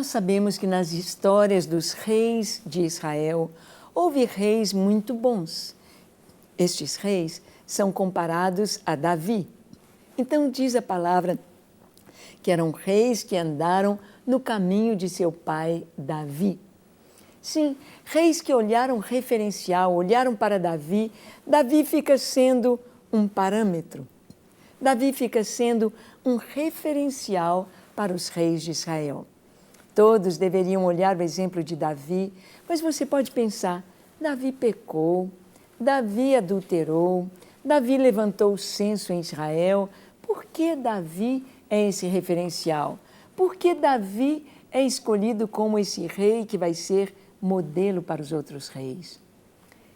Nós sabemos que nas histórias dos reis de Israel, houve reis muito bons. Estes reis são comparados a Davi. Então diz a palavra que eram reis que andaram no caminho de seu pai Davi. Sim, reis que olharam referencial, olharam para Davi. Davi fica sendo um parâmetro. Davi fica sendo um referencial para os reis de Israel. Todos deveriam olhar o exemplo de Davi, mas você pode pensar, Davi pecou, Davi adulterou, Davi levantou o censo em Israel. Por que Davi é esse referencial? Por que Davi é escolhido como esse rei que vai ser modelo para os outros reis?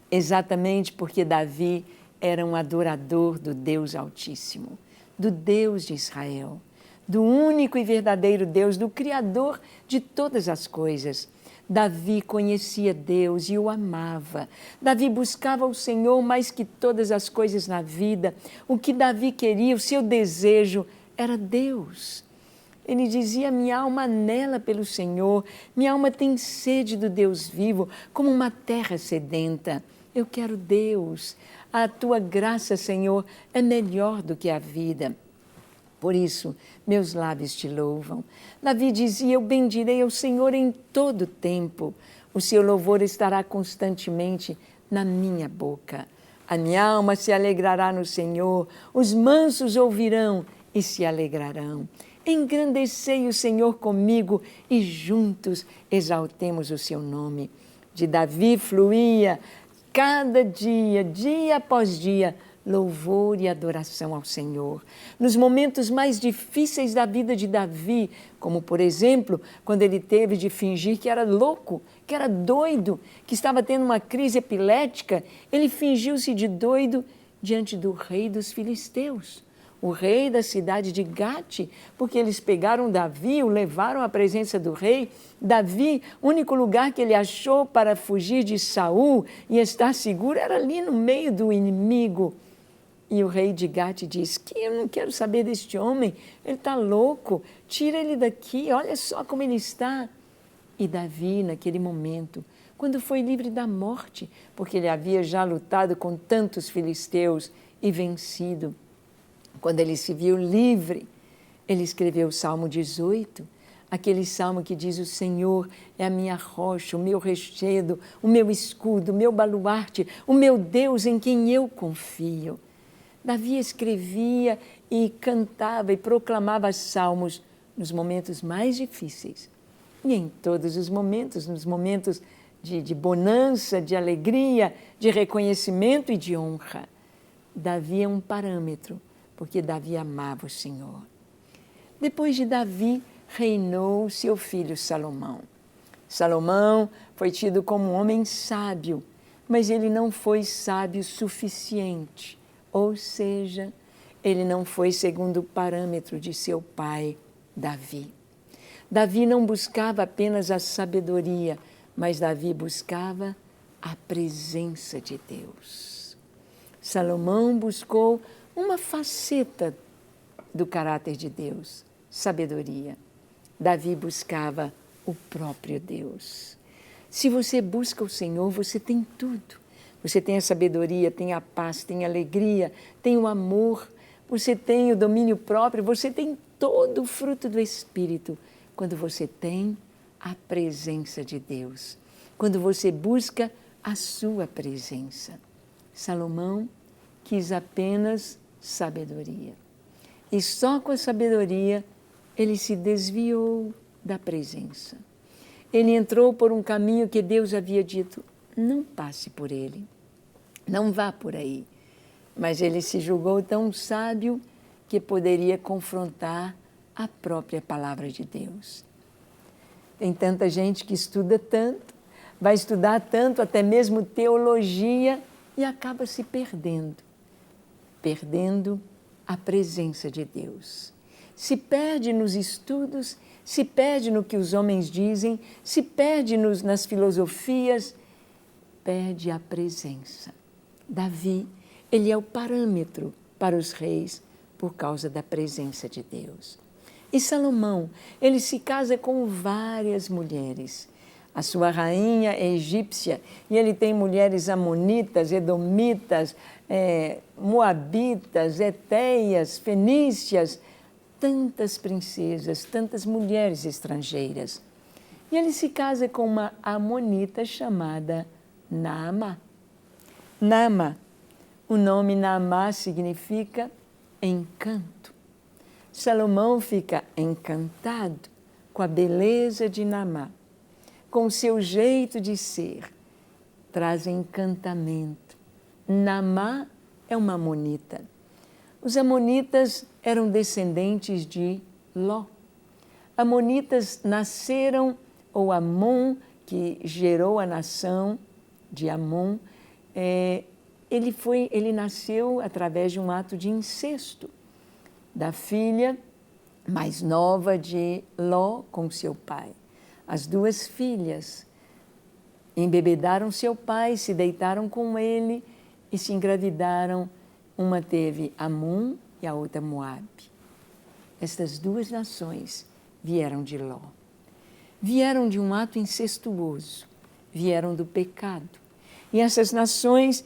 Exatamente porque Davi era um adorador do Deus Altíssimo, do Deus de Israel, do único e verdadeiro Deus, do Criador de todas as coisas. Davi conhecia Deus e o amava. Davi buscava o Senhor mais que todas as coisas na vida. O que Davi queria, o seu desejo era Deus. Ele dizia, minha alma anela pelo Senhor, minha alma tem sede do Deus vivo, como uma terra sedenta. Eu quero Deus. A tua graça, Senhor, é melhor do que a vida. Por isso, meus lábios te louvam. Davi dizia, eu bendirei ao Senhor em todo tempo. O seu louvor estará constantemente na minha boca. A minha alma se alegrará no Senhor. Os mansos ouvirão e se alegrarão. Engrandecei o Senhor comigo e juntos exaltemos o seu nome. De Davi fluía cada dia, dia após dia, louvor e adoração ao Senhor. Nos momentos mais difíceis da vida de Davi, como por exemplo, quando ele teve de fingir que era louco, que era doido, que estava tendo uma crise epilética, ele fingiu-se de doido diante do rei dos filisteus, o rei da cidade de Gate, porque eles pegaram Davi, o levaram à presença do rei. Davi, o único lugar que ele achou para fugir de Saul e estar seguro era ali no meio do inimigo. E o rei de Gate diz que eu não quero saber deste homem, ele está louco, tira ele daqui, olha só como ele está. E Davi, naquele momento, quando foi livre da morte, porque ele havia já lutado com tantos filisteus e vencido, quando ele se viu livre, ele escreveu o Salmo 18, aquele salmo que diz, o Senhor é a minha rocha, o meu rochedo, o meu escudo, o meu baluarte, o meu Deus em quem eu confio. Davi escrevia e cantava e proclamava salmos nos momentos mais difíceis. E em todos os momentos, nos momentos de bonança, de alegria, de reconhecimento e de honra. Davi é um parâmetro, porque Davi amava o Senhor. Depois de Davi, reinou seu filho Salomão. Salomão foi tido como um homem sábio, mas ele não foi sábio suficiente. Ou seja, ele não foi segundo o parâmetro de seu pai, Davi. Davi não buscava apenas a sabedoria, mas Davi buscava a presença de Deus. Salomão buscou uma faceta do caráter de Deus, sabedoria. Davi buscava o próprio Deus. Se você busca o Senhor, você tem tudo. Você tem a sabedoria, tem a paz, tem a alegria, tem o amor, você tem o domínio próprio, você tem todo o fruto do Espírito quando você tem a presença de Deus, quando você busca a sua presença. Salomão quis apenas sabedoria. E só com a sabedoria ele se desviou da presença. Ele entrou por um caminho que Deus havia dito, não passe por ele, não vá por aí. Mas ele se julgou tão sábio que poderia confrontar a própria palavra de Deus. Tem tanta gente que estuda tanto, vai estudar tanto, até mesmo teologia, e acaba se perdendo a presença de Deus. Se perde nos estudos, se perde no que os homens dizem, se perde nas filosofias, perde a presença. Davi, ele é o parâmetro para os reis por causa da presença de Deus. E Salomão, ele se casa com várias mulheres. A sua rainha é egípcia e ele tem mulheres amonitas, edomitas, moabitas, etéias, fenícias, tantas princesas, tantas mulheres estrangeiras. E ele se casa com uma amonita chamada Naamá. Naamá, o nome Naamá significa encanto. Salomão fica encantado com a beleza de Naamá, com o seu jeito de ser, traz encantamento. Naamá é uma amonita. Os amonitas eram descendentes de Ló. Amonitas nasceram, ou Amon, que gerou a nação de Amon, ele nasceu através de um ato de incesto da filha mais nova de Ló com seu pai. As duas filhas embebedaram seu pai, se deitaram com ele e se engravidaram. Uma teve Amon e a outra Moabe. Estas duas nações vieram de Ló. Vieram de um ato incestuoso, vieram do pecado. E essas nações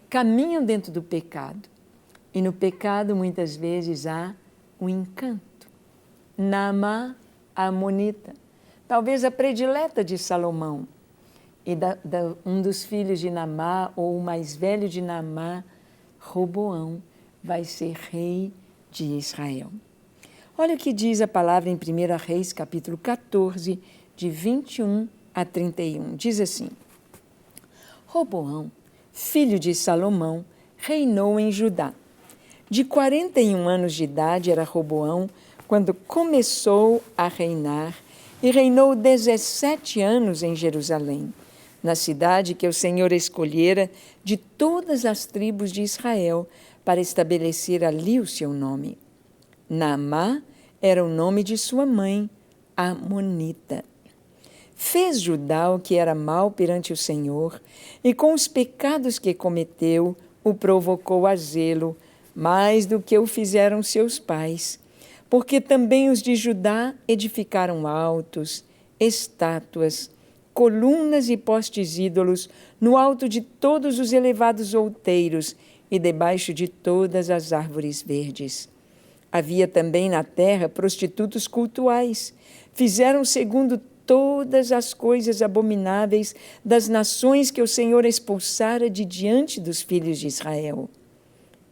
caminham dentro do pecado. E no pecado, muitas vezes, há um encanto. Naamá, a amonita, talvez a predileta de Salomão. E um dos filhos de Naamá, ou o mais velho de Naamá, Roboão, vai ser rei de Israel. Olha o que diz a palavra em 1 Reis, capítulo 14, de 21 a 31. Diz assim: Roboão, filho de Salomão, reinou em Judá. De 41 anos de idade era Roboão quando começou a reinar e reinou 17 anos em Jerusalém, na cidade que o Senhor escolhera de todas as tribos de Israel para estabelecer ali o seu nome. Naamá era o nome de sua mãe, Amonita. Fez Judá o que era mal perante o Senhor, e com os pecados que cometeu, o provocou a zelo, mais do que o fizeram seus pais, porque também os de Judá edificaram altos, estátuas, colunas e postes ídolos no alto de todos os elevados outeiros e debaixo de todas as árvores verdes. Havia também na terra prostitutos cultuais. Fizeram segundo todas as coisas abomináveis das nações que o Senhor expulsara de diante dos filhos de Israel.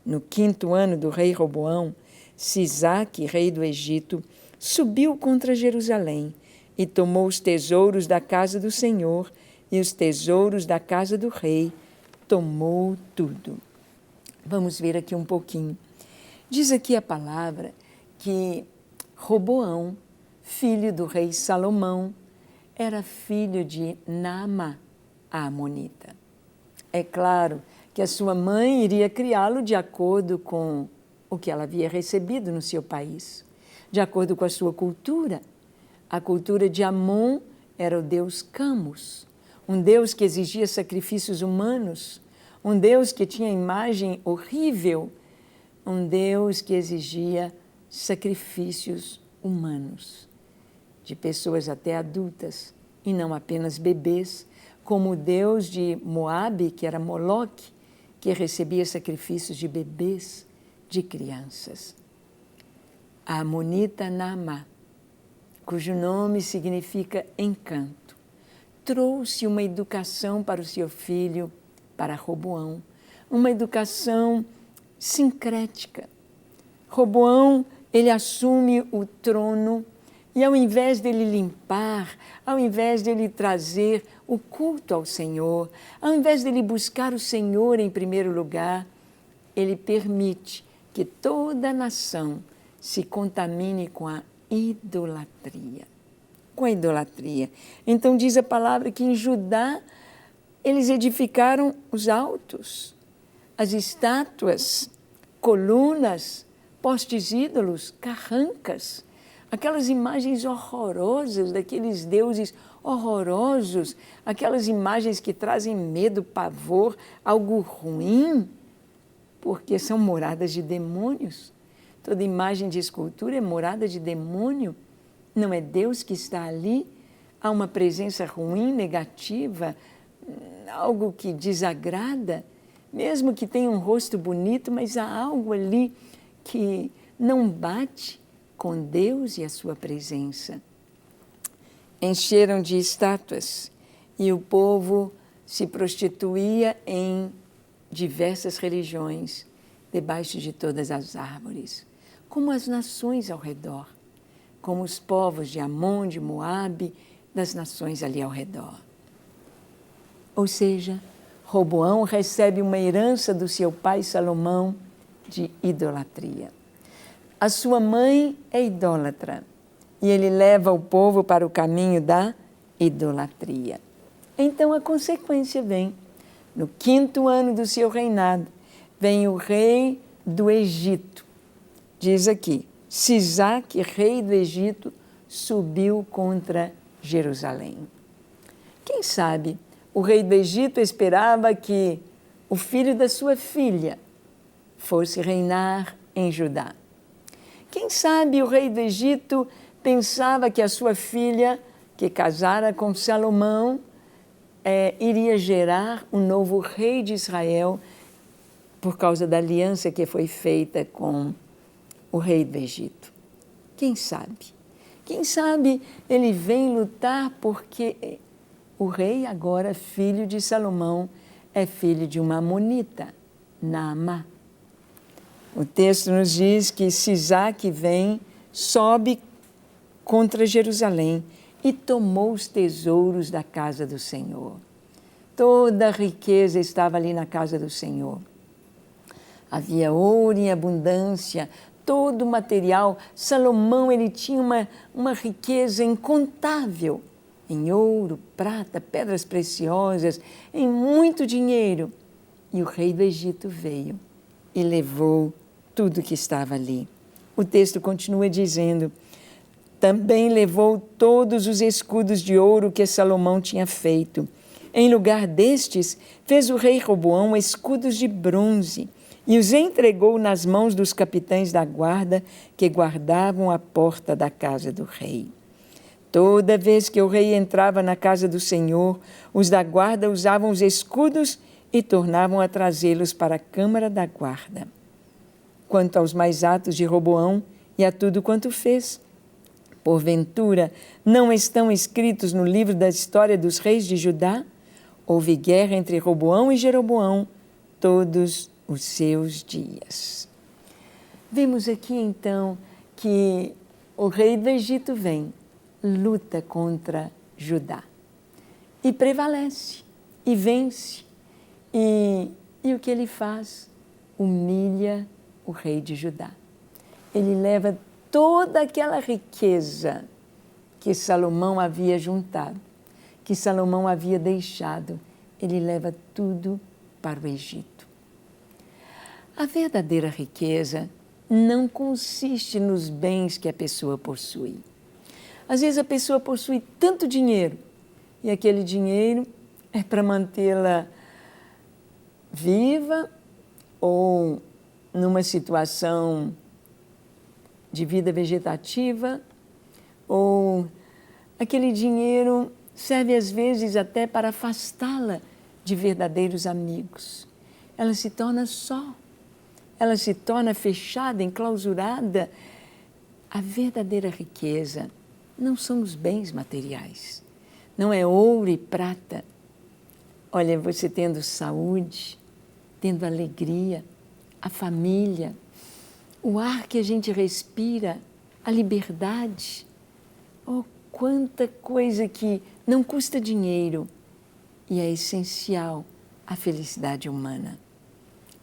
No 5º ano do rei Roboão, Sisaque, rei do Egito, subiu contra Jerusalém e tomou os tesouros da casa do Senhor e os tesouros da casa do rei, tomou tudo. Vamos ver aqui um pouquinho. Diz aqui a palavra que Roboão, filho do rei Salomão, era filho de Naamá, a amonita. É claro que a sua mãe iria criá-lo de acordo com o que ela havia recebido no seu país, de acordo com a sua cultura. A cultura de Amon era o deus Camus, um deus que exigia sacrifícios humanos, um deus que tinha imagem horrível, um Deus que exigia sacrifícios humanos, de pessoas até adultas, e não apenas bebês, como o Deus de Moabe, que era Moloque, que recebia sacrifícios de bebês, de crianças. A amonita Naamá, cujo nome significa encanto, trouxe uma educação para o seu filho, para Roboão, uma educação sincrética. Roboão, ele assume o trono e ao invés dele limpar, ao invés dele trazer o culto ao Senhor, ao invés dele buscar o Senhor em primeiro lugar, ele permite que toda a nação se contamine com a idolatria. Com a idolatria. Então diz a palavra que em Judá eles edificaram os altos, as estátuas, colunas, postes ídolos, carrancas, aquelas imagens horrorosas daqueles deuses horrorosos, aquelas imagens que trazem medo, pavor, algo ruim, porque são moradas de demônios, toda imagem de escultura é morada de demônio. Não é Deus que está ali. Há uma presença ruim, negativa, algo que desagrada, mesmo que tenha um rosto bonito, mas há algo ali que não bate com Deus e a sua presença. Encheram de estátuas e o povo se prostituía em diversas religiões, debaixo de todas as árvores, como as nações ao redor, como os povos de Amon, de Moabe, das nações ali ao redor. Ou seja, Roboão recebe uma herança do seu pai Salomão de idolatria. A sua mãe é idólatra e ele leva o povo para o caminho da idolatria. Então a consequência vem. No 5º ano do seu reinado, vem o rei do Egito. Diz aqui, Sisaque, rei do Egito, subiu contra Jerusalém. Quem sabe o rei do Egito esperava que o filho da sua filha fosse reinar em Judá. Quem sabe o rei do Egito pensava que a sua filha, que casara com Salomão, iria gerar um novo rei de Israel por causa da aliança que foi feita com o rei do Egito. Quem sabe? Quem sabe ele vem lutar porque o rei, agora filho de Salomão, é filho de uma amonita, Naamá. O texto nos diz que Sisaque vem, sobe contra Jerusalém e tomou os tesouros da casa do Senhor. Toda a riqueza estava ali na casa do Senhor. Havia ouro em abundância, todo o material. Salomão, ele tinha uma riqueza incontável em ouro, prata, pedras preciosas, em muito dinheiro. E o rei do Egito veio e levou tudo que estava ali. O texto continua dizendo, também levou todos os escudos de ouro que Salomão tinha feito. Em lugar destes, fez o rei Roboão escudos de bronze e os entregou nas mãos dos capitães da guarda que guardavam a porta da casa do rei. Toda vez que o rei entrava na casa do Senhor, os da guarda usavam os escudos e tornavam a trazê-los para a câmara da guarda. Quanto aos mais atos de Roboão e a tudo quanto fez, porventura, não estão escritos no livro da história dos reis de Judá? Houve guerra entre Roboão e Jeroboão todos os seus dias. Vemos aqui, então, que o rei do Egito vem, luta contra Judá e prevalece, e vence. E o que ele faz? Humilha o rei de Judá. Ele leva toda aquela riqueza que Salomão havia juntado, que Salomão havia deixado, ele leva tudo para o Egito. A verdadeira riqueza não consiste nos bens que a pessoa possui. Às vezes a pessoa possui tanto dinheiro e aquele dinheiro é para mantê-la viva ou numa situação de vida vegetativa, ou aquele dinheiro serve às vezes até para afastá-la de verdadeiros amigos. Ela se torna só, ela se torna fechada, enclausurada. A verdadeira riqueza não são os bens materiais, não é ouro e prata. Olha, você tendo saúde, tendo alegria, a família, o ar que a gente respira, a liberdade. Oh, quanta coisa que não custa dinheiro e é essencial à felicidade humana.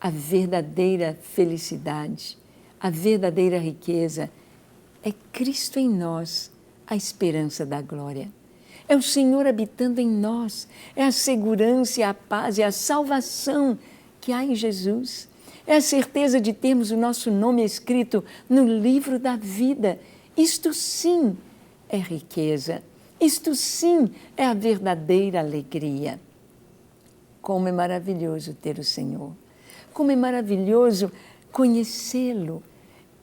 A verdadeira felicidade, a verdadeira riqueza é Cristo em nós, a esperança da glória. É o Senhor habitando em nós, é a segurança, é a paz, é a salvação que há em Jesus. É a certeza de termos o nosso nome escrito no livro da vida. Isto sim é riqueza. Isto sim é a verdadeira alegria. Como é maravilhoso ter o Senhor. Como é maravilhoso conhecê-lo.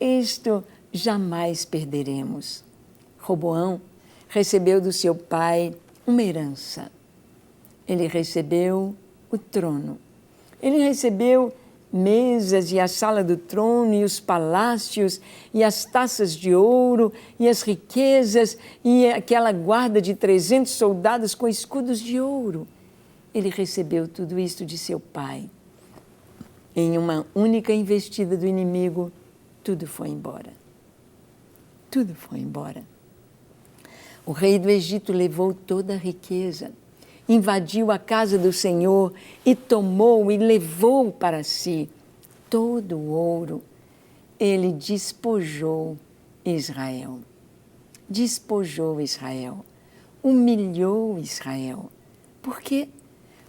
isto jamais perderemos. Roboão recebeu do seu pai uma herança. Ele recebeu o trono. Ele recebeu mesas e a sala do trono e os palácios e as taças de ouro e as riquezas e aquela guarda de 300 soldados com escudos de ouro. Ele recebeu tudo isso de seu pai. Em uma única investida do inimigo, tudo foi embora. Tudo foi embora. O rei do Egito levou toda a riqueza, invadiu a casa do Senhor e tomou e levou para si todo o ouro. Ele despojou Israel. Despojou Israel. Humilhou Israel. Por quê?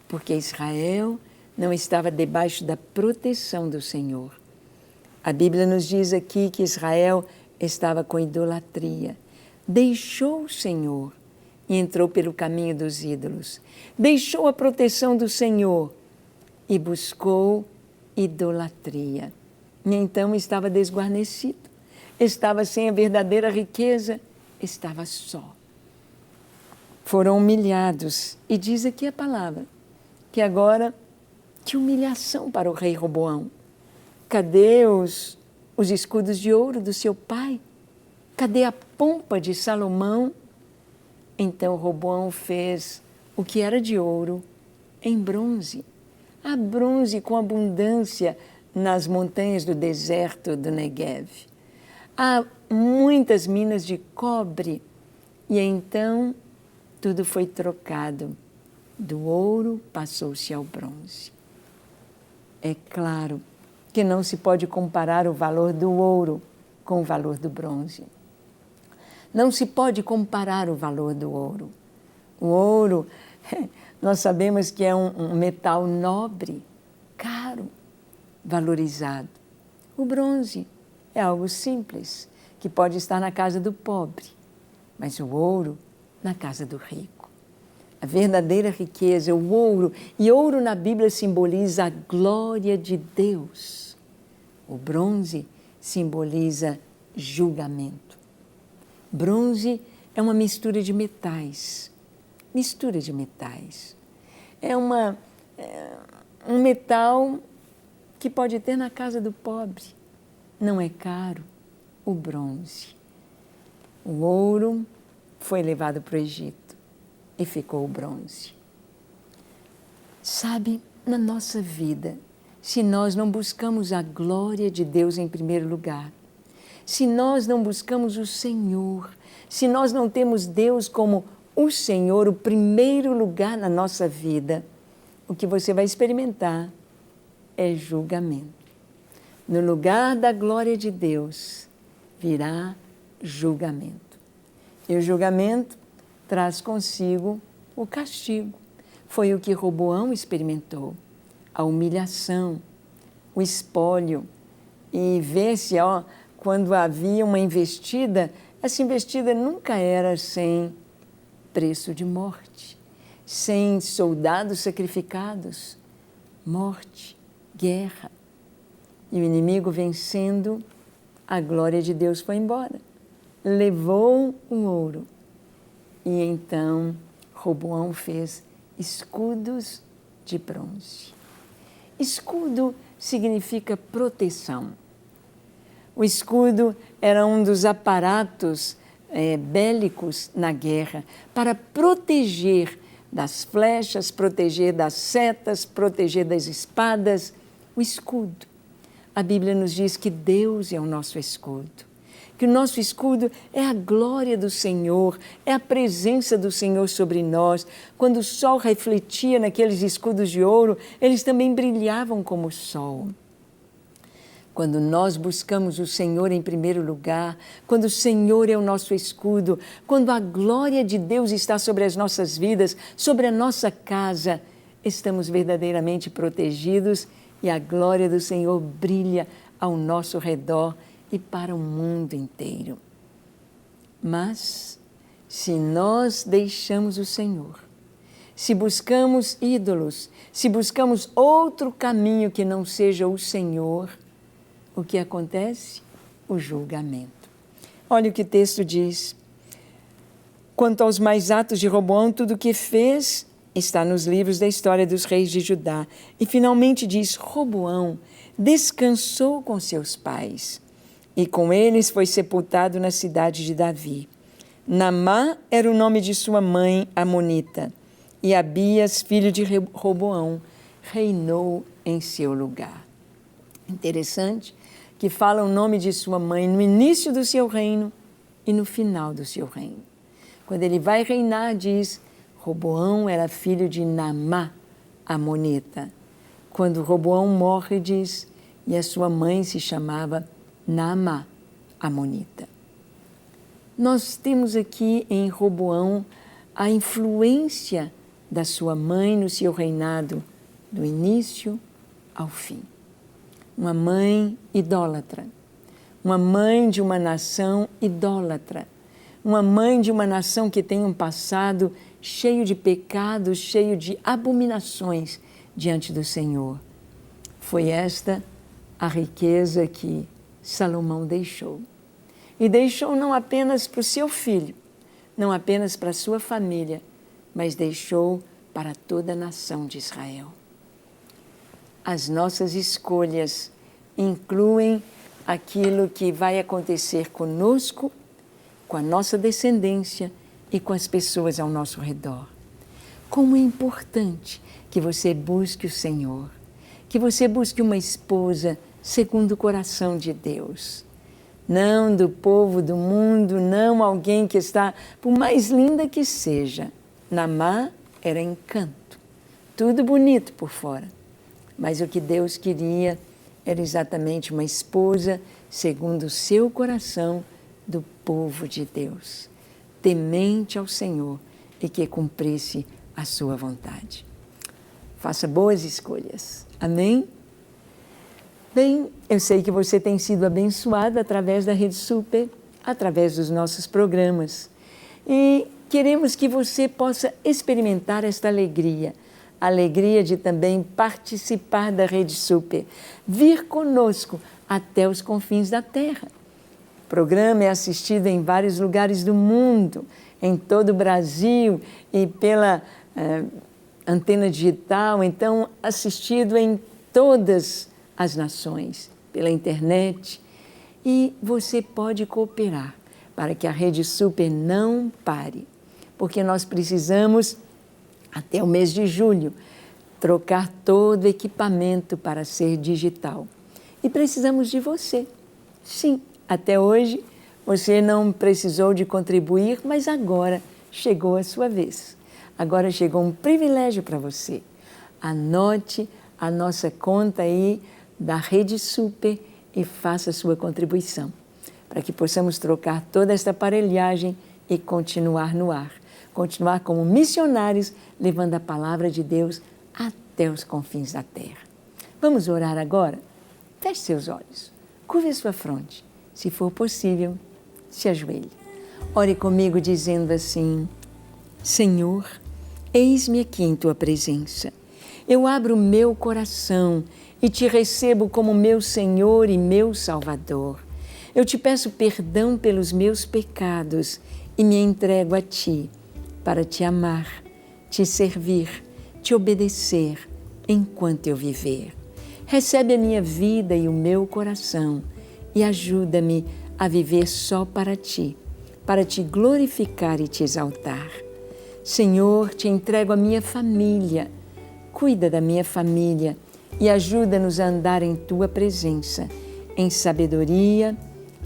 Porque Israel não estava debaixo da proteção do Senhor. A Bíblia nos diz aqui que Israel estava com idolatria. Deixou o Senhor e entrou pelo caminho dos ídolos. Deixou a proteção do Senhor e buscou idolatria. E então estava desguarnecido, estava sem a verdadeira riqueza, estava só. Foram humilhados. E diz aqui a palavra, que agora, que humilhação para o rei Roboão. Cadê os escudos de ouro do seu pai? Cadê a pompa de Salomão? Então Roboão fez o que era de ouro em bronze. Há bronze com abundância nas montanhas do deserto do Negev. Há muitas minas de cobre. E então tudo foi trocado. Do ouro passou-se ao bronze. É claro que não se pode comparar o valor do ouro com o valor do bronze. Não se pode comparar o valor do ouro. O ouro, nós sabemos que é um metal nobre, caro, valorizado. O bronze é algo simples, que pode estar na casa do pobre, mas o ouro na casa do rico. A verdadeira riqueza, o ouro, e ouro na Bíblia simboliza a glória de Deus. O bronze simboliza julgamento. Bronze é uma mistura de metais. Mistura de metais. É um metal que pode ter na casa do pobre. Não é caro o bronze. O ouro foi levado para o Egito e ficou o bronze. Sabe, na nossa vida, se nós não buscamos a glória de Deus em primeiro lugar, se nós não buscamos o Senhor, se nós não temos Deus como o Senhor, o primeiro lugar na nossa vida, o que você vai experimentar é julgamento. No lugar da glória de Deus virá julgamento. E o julgamento traz consigo o castigo. Foi o que Roboão experimentou, a humilhação, o espólio. E vê-se, quando havia uma investida, essa investida nunca era sem preço de morte, sem soldados sacrificados, morte, guerra. E o inimigo vencendo, a glória de Deus foi embora. Levou o ouro. E então Roboão fez escudos de bronze. Escudo significa proteção. O escudo era um dos aparatos bélicos na guerra para proteger das flechas, proteger das setas, proteger das espadas. O escudo. A Bíblia nos diz que Deus é o nosso escudo, que o nosso escudo é a glória do Senhor, é a presença do Senhor sobre nós. Quando o sol refletia naqueles escudos de ouro, eles também brilhavam como o sol. Quando nós buscamos o Senhor em primeiro lugar, quando o Senhor é o nosso escudo, quando a glória de Deus está sobre as nossas vidas, sobre a nossa casa, estamos verdadeiramente protegidos e a glória do Senhor brilha ao nosso redor e para o mundo inteiro. Mas, se nós deixamos o Senhor, se buscamos ídolos, se buscamos outro caminho que não seja o Senhor, o que acontece? o julgamento. Olha o que o texto diz. Quanto aos mais atos de Roboão, tudo o que fez está nos livros da história dos reis de Judá. E finalmente diz, Roboão descansou com seus pais, e com eles foi sepultado na cidade de Davi. Naamá era o nome de sua mãe, Amonita, e Abias, filho de Roboão, reinou em seu lugar. Interessante que fala o nome de sua mãe no início do seu reino e no final do seu reino. Quando ele vai reinar, diz, Roboão era filho de Naamá, Amonita. Quando Roboão morre, diz, e a sua mãe se chamava Naamá, Amonita. Nós temos aqui em Roboão a influência da sua mãe no seu reinado, do início ao fim. Uma mãe idólatra, uma mãe de uma nação idólatra, uma mãe de uma nação que tem um passado cheio de pecados, cheio de abominações diante do Senhor. Foi esta a riqueza que Salomão deixou. E deixou não apenas para o seu filho, não apenas para a sua família, mas deixou para toda a nação de Israel. As nossas escolhas incluem aquilo que vai acontecer conosco, com a nossa descendência e com as pessoas ao nosso redor. Como é importante que você busque o Senhor, que você busque uma esposa segundo o coração de Deus. Não do povo do mundo, não alguém que está, por mais linda que seja. Naamá era encanto, tudo bonito por fora. Mas o que Deus queria era exatamente uma esposa segundo o seu coração do povo de Deus, temente ao Senhor e que cumprisse a sua vontade. Faça boas escolhas. Amém? Bem, eu sei que você tem sido abençoado através da Rede Super, através dos nossos programas. E queremos que você possa experimentar esta alegria, a alegria de também participar da Rede Super, vir conosco até os confins da terra. O programa é assistido em vários lugares do mundo, em todo o Brasil e pela antena digital, então assistido em todas as nações, pela internet. E você pode cooperar para que a Rede Super não pare, porque nós precisamos, até o mês de julho, trocar todo o equipamento para ser digital. E precisamos de você. Sim, até hoje você não precisou de contribuir, mas agora chegou a sua vez. Agora chegou um privilégio para você. Anote a nossa conta aí da Rede Super e faça a sua contribuição, para que possamos trocar toda esta aparelhagem e continuar no ar. Continuar como missionários, levando a palavra de Deus até os confins da terra. Vamos orar agora? Feche seus olhos, curve a sua fronte. Se for possível, se ajoelhe. Ore comigo dizendo assim, Senhor, eis-me aqui em Tua presença. Eu abro o meu coração e Te recebo como meu Senhor e meu Salvador. Eu Te peço perdão pelos meus pecados e me entrego a Ti para Te amar, Te servir, Te obedecer enquanto eu viver. Recebe a minha vida e o meu coração e ajuda-me a viver só para Ti, para Te glorificar e Te exaltar. Senhor, Te entrego a minha família, cuida da minha família e ajuda-nos a andar em Tua presença, em sabedoria,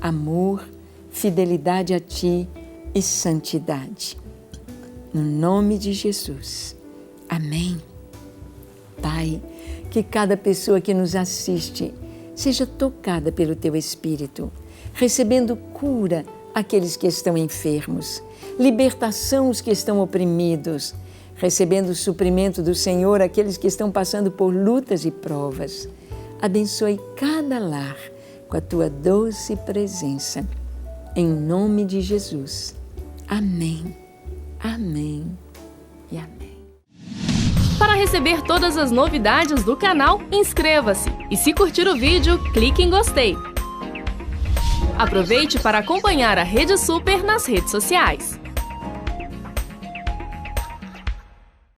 amor, fidelidade a Ti e santidade. No nome de Jesus. Amém. Pai, que cada pessoa que nos assiste seja tocada pelo Teu Espírito, recebendo cura aqueles que estão enfermos, libertação os que estão oprimidos, recebendo o suprimento do Senhor aqueles que estão passando por lutas e provas. Abençoe cada lar com a Tua doce presença. Em nome de Jesus. Amém. Amém e amém. Para receber todas as novidades do canal, inscreva-se. E se curtir o vídeo, clique em gostei. Aproveite para acompanhar a Rede Super nas redes sociais.